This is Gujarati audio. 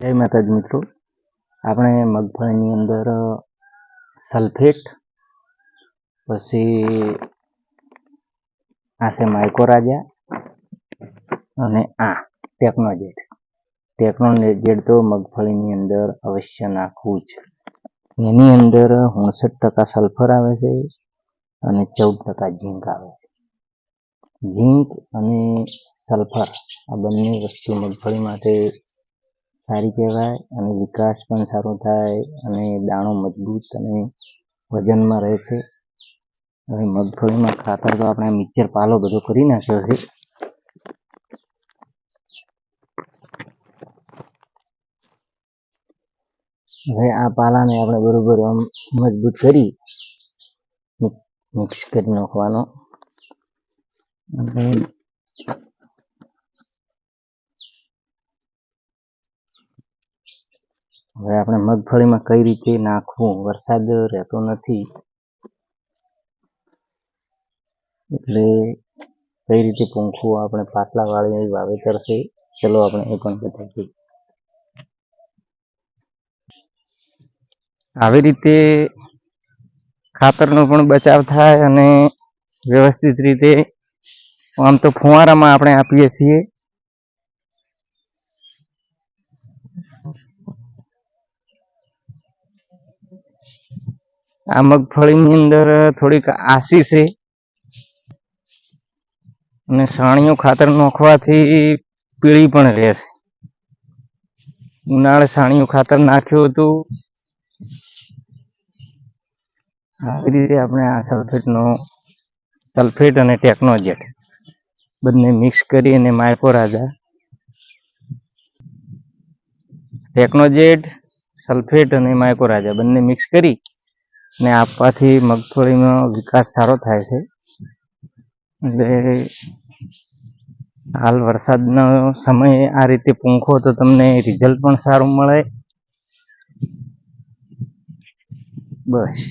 જય માતાજી મિત્રો, આપણે મગફળીની અંદર સલ્ફેટ, પછી આ છે માઇકોરાજા અને આ ટેકનોજેડ તો મગફળીની અંદર અવશ્ય નાખવું જ. એની અંદર 59% સલ્ફર આવે છે અને 14% ઝીંક આવે છે. ઝીંક અને સલ્ફર આ બંને વસ્તુ મગફળી માટે સારી કહેવાય અને વિકાસ પણ સારો થાય અને દાણો મજબૂત અને વજનમાં રહે છે. હવે મગફળીમાં ખાતર તો આપણે મિક્સર પાલો બધો કરી નાખ્યો છે. હવે આ પાલાને આપણે બરોબર આમ મજબૂત કરી મિક્સ કરી નાખવાનો. હવે આપણે મગફળીમાં કઈ રીતે નાખવું, વરસાદ રહેતો નથી એટલે કઈ રીતે પૂંખવું, આપણે પાટલા વાળી વાવેતર છે. ચલો આપણે એ પણ બતાવીએ. આવી રીતે ખાતરનો પણ બચાવ થાય અને વ્યવસ્થિત રીતે આમ તો ફુવારામાં આપણે આપીએ છીએ. આ મગફળીની અંદર થોડીક આસી છે અને છાણિયું ખાતર નાખવાથી પીળી પણ રહેશે. ઉનાળે છાણિયું ખાતર નાખ્યું હતું. આવી રીતે આપણે આ સલ્ફેટ અને ટેકનોજેડ બંને મિક્સ કરી અને માઇકોરાજા, ટેકનોજેડ, સલ્ફેટ અને માઇકોરાજા બંને મિક્સ કરી ને આપવાથી મગફળીનો વિકાસ સારો થાય છે. એટલે હાલ વરસાદનો સમય આ રીતે પૂંખો તો તમને રિઝલ્ટ પણ સારું મળે. બસ.